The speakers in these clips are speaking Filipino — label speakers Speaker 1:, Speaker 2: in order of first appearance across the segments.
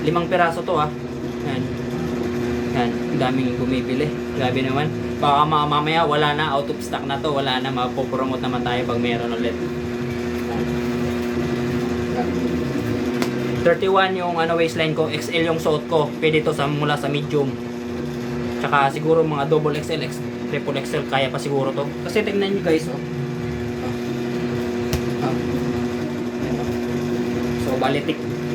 Speaker 1: 5 piraso to ah. Yan. Yan, ang daming bumibili. Grabe naman. Baka mamaya wala na, out of stock na to, wala na, mapopromote naman tayo pag meron ulit. 31 yung waistline ko, XL yung suot ko. Pwede to mula sa medium. Tsaka siguro mga double XL, triple XL kaya pa siguro to. Kasi tingnan nyo guys, oh. So bali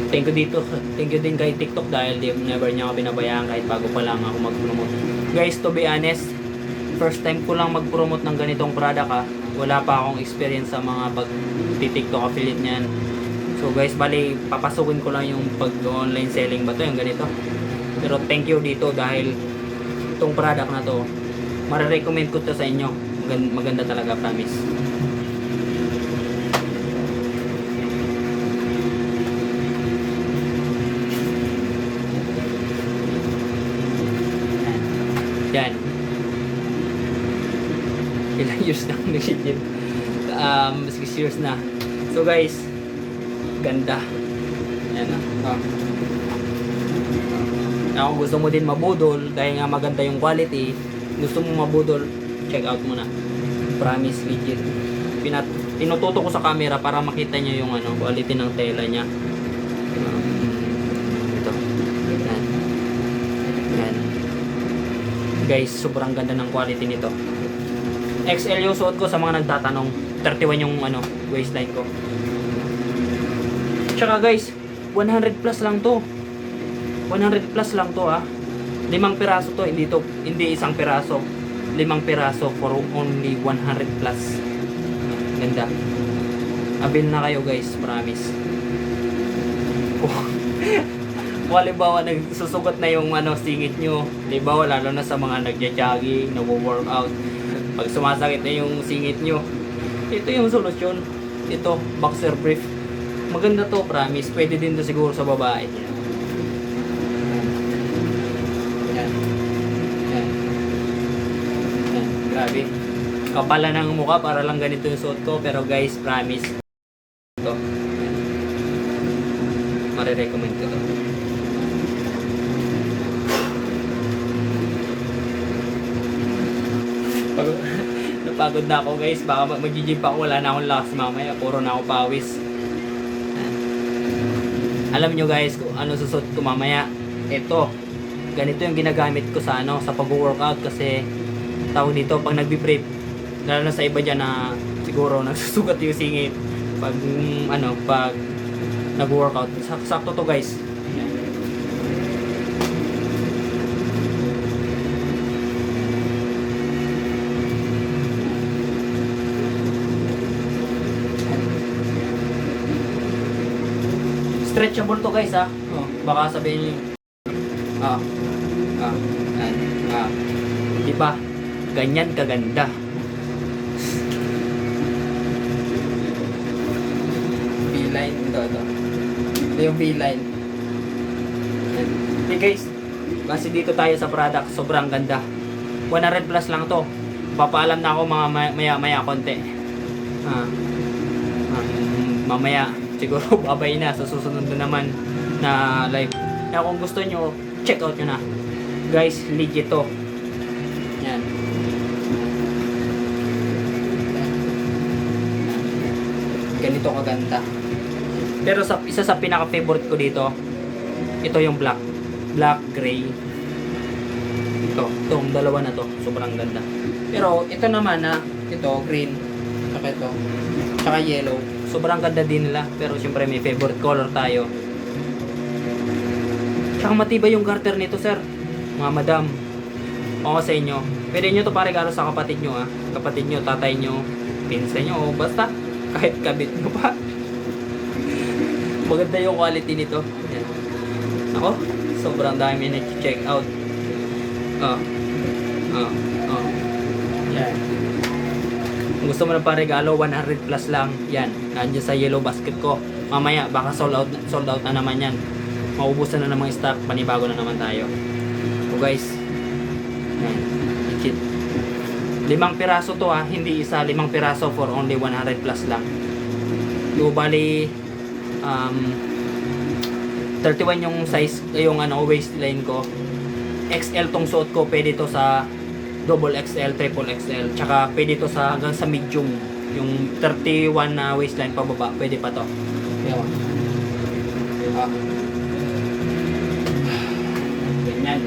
Speaker 1: thank you dito. Thank you din kay TikTok dahil never niya ako binabayaan kahit bago pa lang ako mag-promote. Guys, to be honest, first time ko lang mag-promote ng ganitong product ha. Wala pa akong experience sa mga pag-TikTok affiliate niyan. So guys, bali papasukin ko lang yung pag-online selling ba to, yung ganito. Pero thank you dito dahil itong product na to, marirecommend ko to sa inyo. Maganda talaga, promise. Yan. Ilang years na nag-gym. 6 years na. So guys, ganda. Yan na. Kung gusto mo din mabudol, dahil nga maganda yung quality, gusto mo mabudol, check out mo na. Promise, legit. Tinututo ko sa camera para makita nyo yung quality ng tela niya. Ito. Yan. Yan. Guys, sobrang ganda ng quality nito. XL yung suot ko sa mga nagtatanong. 31 yung waistline ko. Tsaka guys, 100 plus lang to. 100 plus lang to ah. 5 piraso to, hindi isang piraso. 5 piraso for only 100 plus. Ganda. Abil na kayo guys, promise. Kung halimbawa nagsusugat na yung singit nyo, halimbawa lalo na sa mga nagja-jogging, nagwo-workout, pag sumasakit na yung singit nyo, ito yung solusyon. Ito, boxer brief. Maganda to, promise. Pwede din to siguro sa babae. Yan. Yan. Yan. Grabe. Kapala ng mukha para lang ganito yung suot ko. Pero guys, promise. Ito. Marirecommend ko to. Napagod na ako guys. Baka mag-gym pa ako. Wala na akong lakas mamaya. Puro na ako pawis. Alam nyo guys kung ano susot ko mamaya. Ito. Ganito yung ginagamit ko sa sa pag-workout kasi tawag dito pag nagbi-brief. Lalo na sa iba dyan na siguro nagsusugat yung singit pag pag nag-workout. Sakto to guys. Stretchable to guys ha. Oh, baka sabihin niyo. Di ba? Ganyan kaganda. V-line ito. Ito yung V-line. Okay guys, kasi dito tayo sa product, sobrang ganda. 100 plus lang to. Papaalam na ako mga maya konti. Mamaya siguro babay na sa susunod na naman na live. Kaya kung gusto nyo, check out nyo na. Guys, legit to. Yan. Ganito kaganda. Pero isa sa pinaka-favorite ko dito, ito yung black. Black, gray. Itong dalawa na to. Sobrang ganda. Pero ito naman ito, green. Saka ito. Saka yellow. Sobrang ganda din nila. Pero syempre may favorite color tayo. Tsaka matibay yung garter nito sir. Mga madam. O sa inyo. Pwede nyo to paregalo sa kapatid nyo Kapatid nyo, tatay nyo, pinsan nyo. O basta. Kahit kabit nyo pa. Maganda yung quality nito. Yan. Ako. Sobrang dami na check out. Yan. Kung gusto mo ng paregalo, 100 plus lang. Yan. Nandiyan sa yellow basket ko. Mamaya, baka sold out na naman yan. Maubusan na ng mga stock. Panibago na naman tayo. So guys. Yan. Legit. 5 piraso to Hindi isa. 5 piraso for only 100 plus lang. So, bali, 31 yung size, yung waistline ko. XL tong suot ko, pwede to sa double XL, triple XL, tsaka pwede to sa hanggang sa medium. Yung 31 na waistline pababa, pwede pa to. Yan. Ganyan.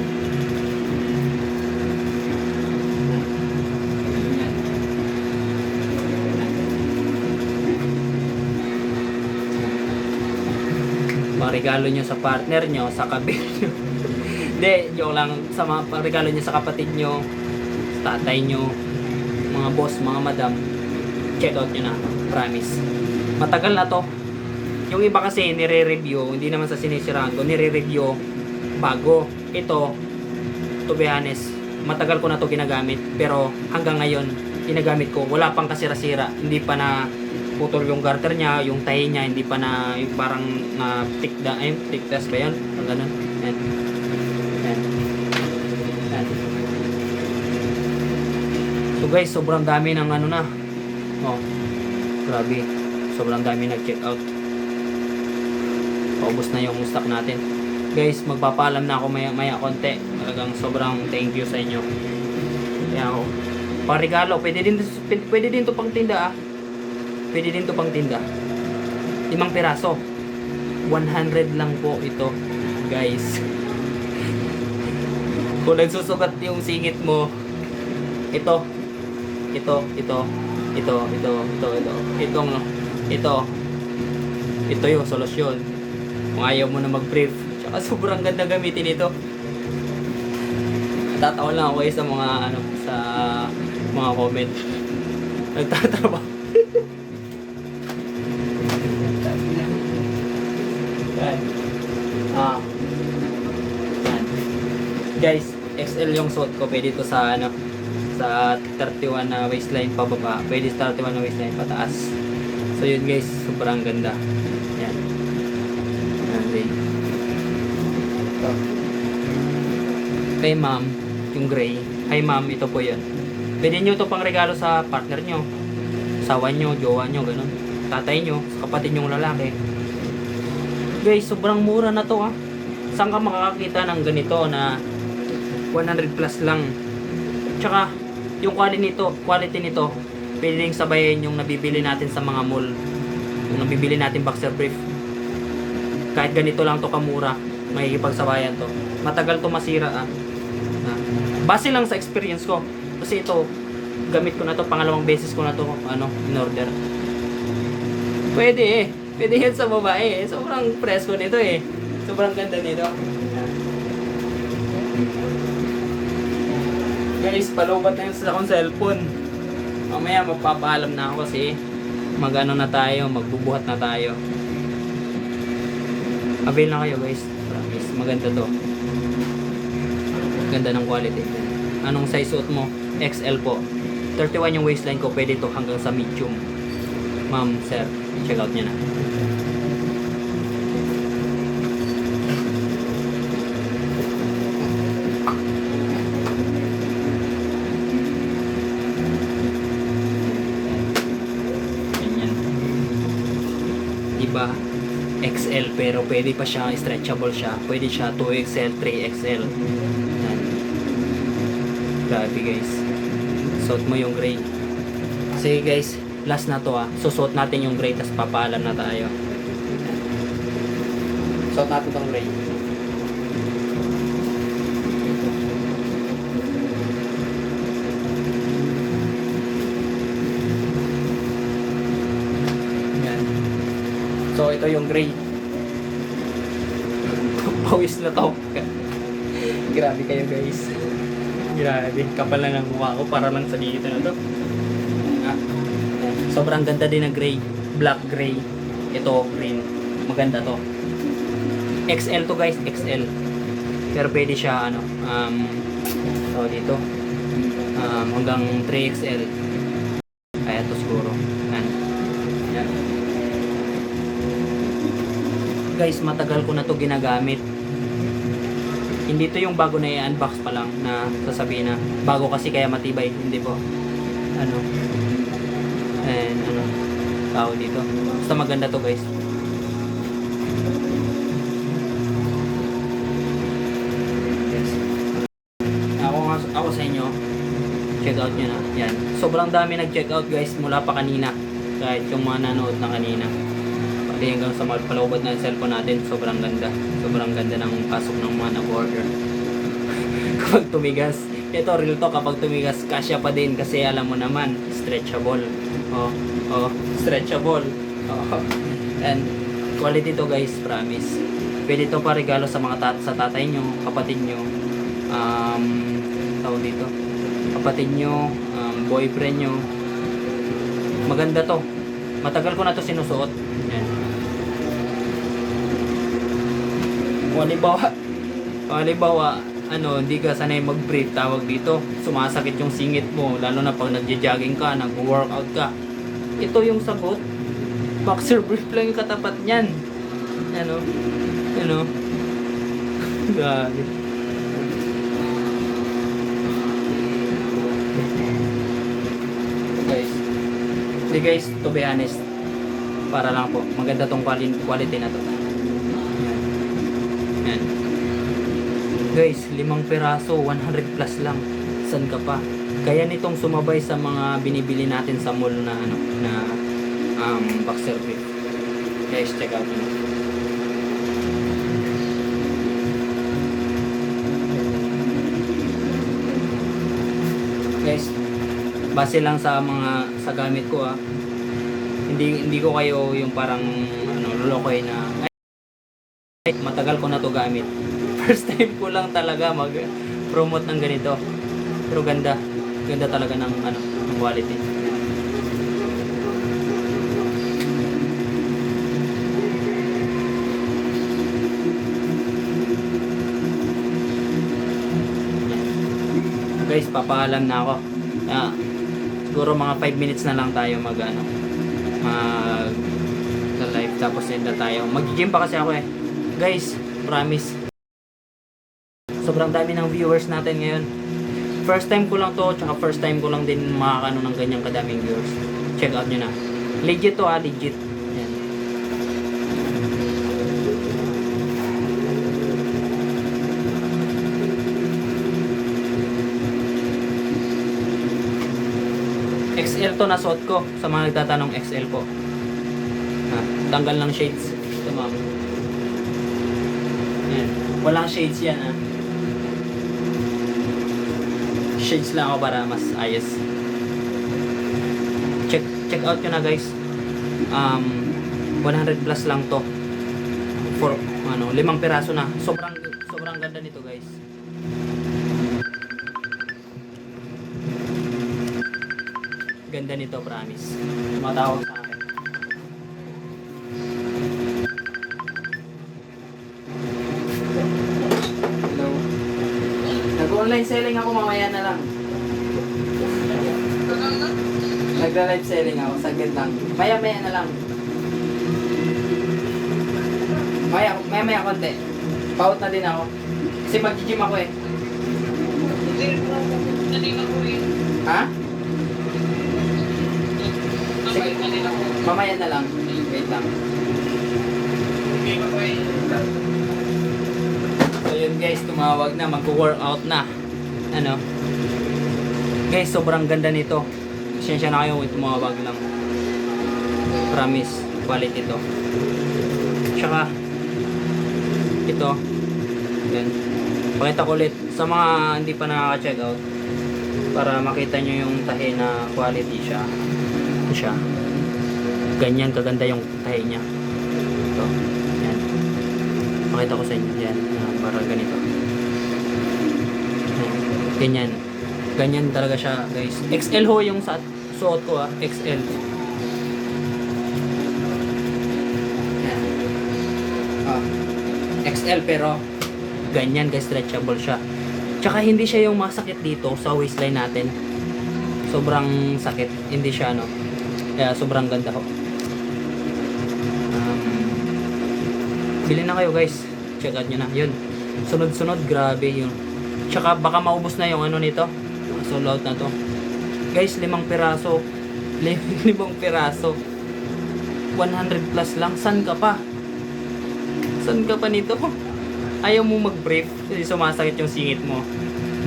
Speaker 1: Regalo nyo sa partner nyo, sa kabit nyo. Hindi, joke lang. Sa mga regalo nyo sa kapatid nyo, sa tatay nyo, mga boss, mga madam, check out nyo na. Promise. Matagal na to. Yung iba kasi nire-review, hindi naman sa sinisiraan ko, nire-review bago. Ito, to be honest, matagal ko na to ginagamit. Pero hanggang ngayon, ginagamit ko. Wala pang kasira-sira. Hindi pa na putol yung garter niya, yung tahi niya, hindi pa na yung parang na tikdas ba yan? O ganun. Yan. Yan. Yan. So guys, sobrang dami ng na. Oh, grabe. Sobrang dami nag-check out. Paubos na yung stock natin. Guys, magpapaalam na ako maya konti. Talagang sobrang thank you sa inyo. Kaya ako. Parigalo, pwede din to pang tinda Pwede din to pang tinda. 5 piraso. 100 lang po ito, guys. Kung nagsusugat yung singit mo, ito yung solusyon. Kung ayaw mo na mag-brief, tsaka sobrang ganda gamitin ito. Natatawa lang ako sa mga sa mga comment. Nagtatrabaho. Yan. Yan. Guys, XL yung suot ko. Pwede ito sa sa 31 na waistline pababa. Pwede sa 31 na waistline pataas. So yun guys, sobrang ganda. Yan. Yan din. Ito. Kay ma'am, yung gray. Hi ma'am, ito po yun. Pwede nyo ito pang regalo sa partner nyo, asawa nyo, jowa nyo, ganun. Tatay nyo, sa kapatid nyong lalaki. Guys, sobrang mura na to Saan ka makakakita ng ganito na 100 plus lang? Tsaka, yung quality nito, pwede rin sabayin yung nabibili natin sa mga mall. Yung nabibili natin boxer brief. Kahit ganito lang to kamura, makikipagsabayan to. Matagal to masira Base lang sa experience ko. Kasi ito, gamit ko na to, pangalawang beses ko na to in order. Pwede Pwede yan sa babae Sobrang presko nito Sobrang ganda nito. Guys, palubat na yun sa akong cellphone. Mamaya magpapaalam na ako kasi na tayo, magbubuhat na tayo. Avail na kayo guys. Promise, maganda to. Ganda ng quality. Anong size suot mo? XL po. 31 yung waistline ko, pwede to hanggang sa medium. Ma'am, sir, check out nyo na. Ganyan. Diba? XL pero pwede pa siya, stretchable siya. Pwede siya 2XL, 3XL. Yan. Grabe guys. Suot mo yung gray. Sige guys, last na to Susuot natin yung gray tas papaalam na tayo. Suot natin tong gray. Yan. So ito yung gray. Pawis na to. Grabe kayo guys. Grabe, kapal na ng mukha ko para lang sa dito na to. Sobrang ganda din ng gray. Black gray. Ito, green. Maganda to. XL to guys, XL. Pero pwede siya, dito. Hanggang 3XL. Kaya to siguro. Yan. Guys, matagal ko na to ginagamit. Hindi to yung bago na i-unbox pa lang na sasabihin na bago kasi kaya matibay. Hindi po. And tao dito. Basta maganda to guys. Check out nyo na. Yan. Sobrang dami nag-check out guys mula pa kanina. Kahit yung mga nanood na kanina. Pati hanggang sa palubad ng cellphone natin, sobrang ganda. Sobrang ganda ng pasok ng mga nag-order. Kapag tumigas. Ito, real to, kapag tumigas, kasya pa din. Kasi alam mo naman, stretchable. Stretchable. And quality to guys, promise. Pwede to pa regalo sa mga sa tatay nyo, kapatid nyo. Tawag dito. Kapatid nyo, boyfriend nyo. Maganda to. Matagal ko na to sinusuot. Yan. Halimbawa, hindi ka sanay mag-brief, tawag dito, sumasakit yung singit mo, lalo na pag nagja-jogging ka, nag-workout ka. Ito yung sagot. Boxer brief lang yung katapat niyan. Grabe. Guys, to be honest, para lang po, maganda tong quality na to. Yan. Guys, 5 piraso, 100 plus lang. San ka pa? Kaya nitong sumabay sa mga binibili natin sa mall na boxer brief. Guys, check out nyo. Guys, base lang sa gamit ko hindi ko kayo yung parang lulukoy na matagal ko na to gamit. First time ko lang talaga mag-promote ng ganito. Pero ganda talaga ng quality. Guys, papaalam na ako. Siguro mga 5 minutes na lang tayo mag live, tapos end na tayo. Mag-gym pa kasi ako guys, promise. Sobrang dami ng viewers natin ngayon. First time ko lang to, tsaka first time ko lang din makakano ng ganyang kadaming viewers. Check out nyo na. Legit to legit. Yan. XL to na suot ko. Sa mga nagtatanong, XL po. Tanggal ng shades. Ito ma'am. Yan. Walang shades yan Shades lang ako para mas ayos. Check out nyo na guys. 100 plus lang to. For 5 piraso na. Sobrang ganda nito guys. Ganda nito, promise. Tumatawag sa akin. Hello. Nag-online selling ako, mamaya na lang. Nagla-live selling ako, saglit lang. Maya na lang. Maya konti. Paut na din ako. Kasi mag-gym ako Ha? Sige. Mamaya na lang. Wait lang. So yun guys, tumawag na, mag-workout na. Guys, sobrang ganda nito. Pasensya na kayo, tumawag lang. Promise, quality to. Tsaka ito. Yan. Pakita ko ulit sa mga hindi pa nakaka-check out para makita nyo yung tahi na quality siya. Ganyan kaganda yung tahi niya. Ito. Yan. Pakita ko sa inyo. Yan. Para ganito. Yan. Ganyan talaga siya guys. XL ho yung suot ko XL. Yan. XL pero ganyan guys, stretchable siya. Tsaka hindi siya yung masakit dito sa waistline natin. Sobrang sakit. Hindi siya kaya sobrang ganda ho. Bili na kayo guys. Check out nyo na. Yun. Sunod-sunod. Grabe yun. Tsaka baka maubos na yung nito. Sold out na to. Guys, 5 piraso. 5 piraso. 100 plus lang. San ka pa? San ka pa nito? Ayaw mo mag-brief kasi sumasakit yung singit mo.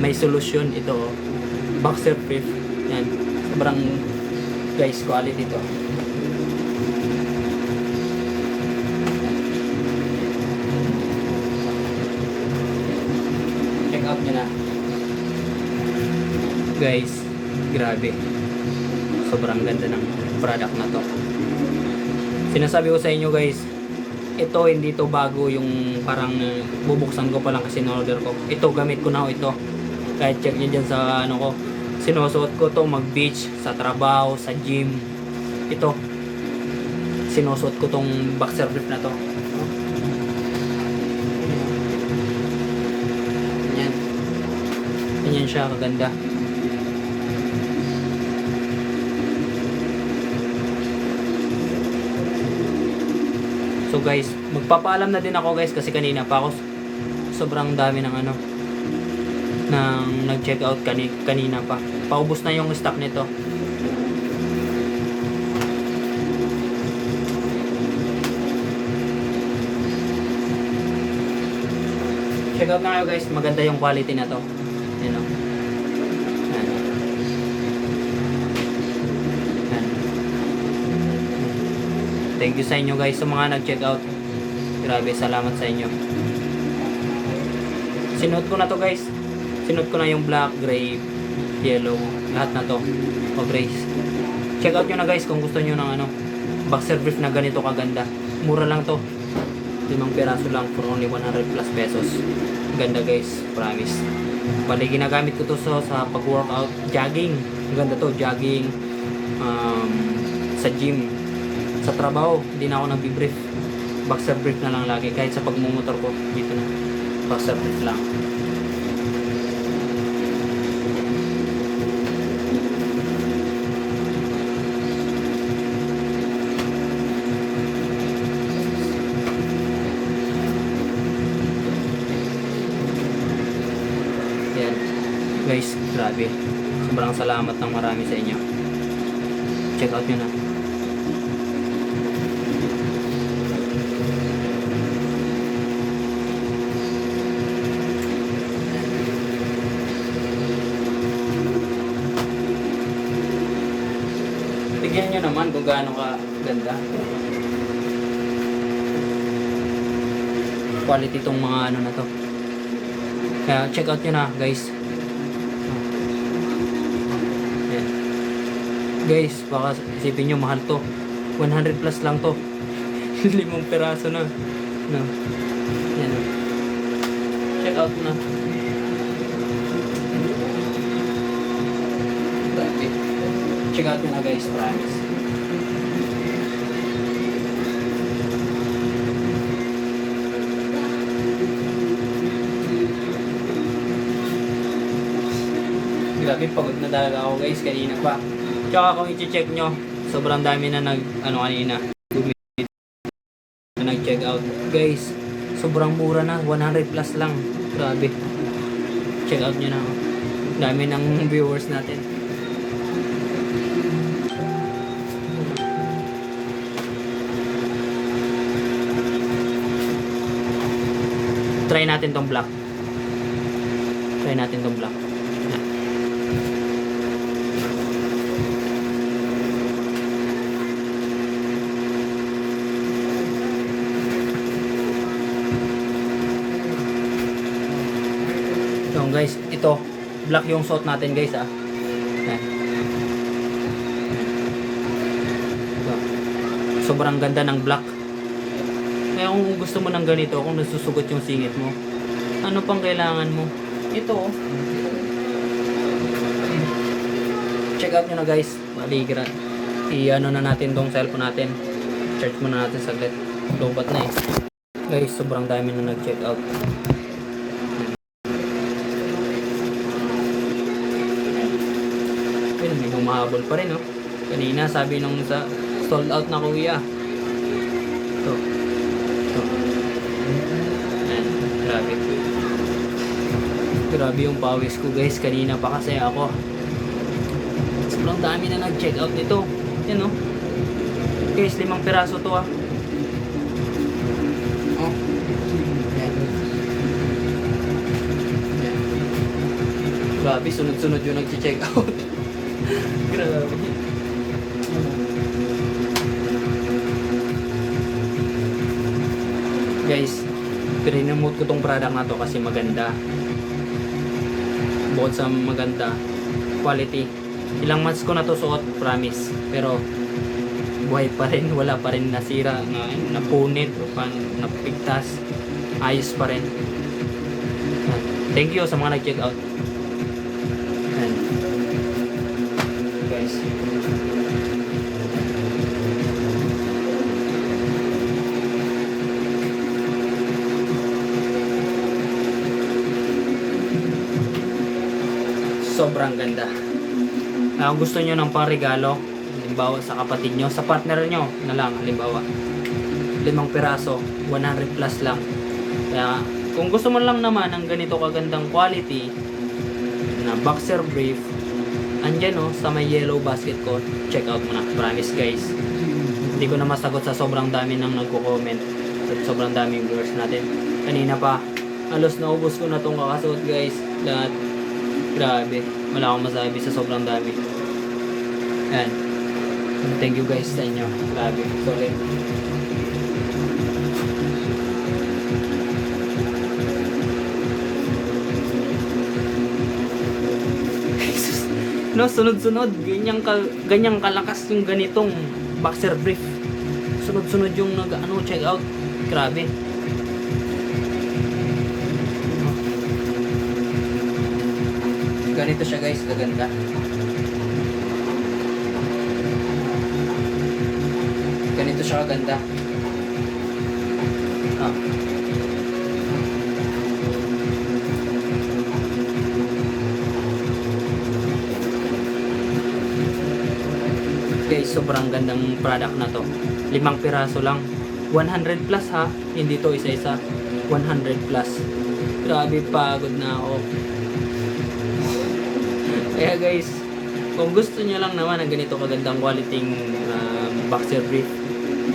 Speaker 1: May solusyon ito. boxer brief. Yan. Sobrang guys quality to. Check out nyo na. Guys, grabe. Sobrang ganda ng product na to. Sinasabi ko sa inyo guys, ito hindi to bago yung parang bubuksan ko pa lang kasi in-order ko. Ito gamit ko na ito. Kahit check nyo dyan sa ano ko. Sinusuot ko to mag beach, sa trabaho, sa gym. Ito. Sinusuot ko tong boxer brief na to. Yan. Ganyan siya kaganda. So guys, magpapaalam na din ako guys kasi kanina pa ako sobrang dami ng ano nang nag-check out kanina pa. Paubos na yung stock nito. Check out na kayo guys, maganda yung quality na to. Yan o. Yan. Yan. Thank you sa inyo guys sa mga nag-check out. Grabe, salamat sa inyo. Sinuot ko na to guys. Sinuot ko na yung black, gray, yellow, lahat na to. O grays. Check out nyo na guys kung gusto nyo ng ano, boxer brief na ganito kaganda. Mura lang to. 5 piraso lang for only 100 plus pesos. Ganda guys, promise. Bali ginagamit ko to sa pag-workout, jogging. Ganda to, jogging, sa gym, sa trabaho. Hindi na ako nagbi-brief. Boxer brief na lang lagi. Kahit sa pagmumotor ko, dito na. Boxer brief lang. Yan. Guys, grabe. Sobrang salamat ng marami sa inyo. Check out nyo na. Tignan nyo naman kung gaano ka ganda. Quality tong mga ano na to. Kaya check out nyo na guys. Yan. Guys, baka isipin nyo mahal to. 100 plus lang to. 5 peraso na. No. Yan. Check out na. Check out nyo na guys, promise. Grabe, pagod na talaga ako guys kanina pa. Tsaka kung i-check nyo, sobrang dami na kanina na nag-check out. Guys, sobrang mura na, 100 plus lang. Grabe. Check out nyo na. Dami ng viewers natin. Try natin tong black. Try natin tong black. So guys, ito black yung suot natin guys ah. Yan. Ito. Sobrang ganda ng black. Kaya kung gusto mo ng ganito, kung nasusugot yung singit mo, ano pang kailangan mo? Ito oh. Check out nyo na guys. Baligiran. I-ano na natin tong cellphone natin. Charge muna natin saglit. Lobat na eh. Guys, sobrang dami na nag-check out. Well, may humahabol pa rin oh. Kanina sabi nung sa sold out na kuya. Ito. Ayan, grabe. Grabe yung pawis ko guys. Kanina pa kasi ako. Sobrang dami na nag-check out nito. Yan o. Guys, 5 piraso to ah. Oh. Ayan. Ayan. Grabe, sunod-sunod yung nag-check out. Grabe. Guys, pininomote ko tong product na to kasi maganda. Bukod sa maganda, quality. Ilang months ko na to suot, promise. Pero buhay pa rin, wala pa rin nasira, napunit o napigtas. Ayos pa rin. Thank you sa mga nag-check out. And guys, sobrang ganda. Kung gusto nyo ng pang-regalo, halimbawa sa kapatid nyo, sa partner nyo na lang, halimbawa 5 piraso, 100 plus lang. Kaya kung gusto mo lang naman ng ganito kagandang quality na boxer brief, andyan sa may yellow basket ko, check out mo na. Promise guys, hindi ko na masagot sa sobrang dami nang nagko-comment at sobrang daming viewers natin. Kanina pa, halos naubos ko na tong kakasuot guys. Lahat. Grabe, wala akong masabi sa sobrang dami. Ayan. Thank you guys sa inyo. Grabe, solid. No, sunod-sunod. Ganyang kalakas yung ganitong boxer brief. Sunod-sunod yung check out. Grabe. Ganito siya guys, kaganda. Ganito siya kaganda. Guys, sobrang gandang product na to. 5 piraso lang. 100 plus ha. Hindi to isa-isa. 100 plus. Grabe, pagod na ako. Kaya guys, kung gusto nyo lang naman ng ganito kagandang quality boxer brief,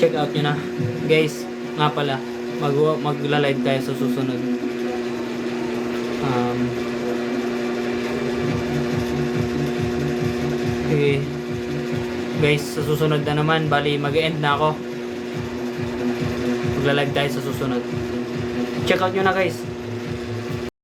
Speaker 1: check out nyo na. Guys, nga pala, magla-live tayo sa susunod. Okay. Guys, sa susunod na naman, bali mag-end na ako. Magla-live tayo sa susunod. Check out nyo na guys.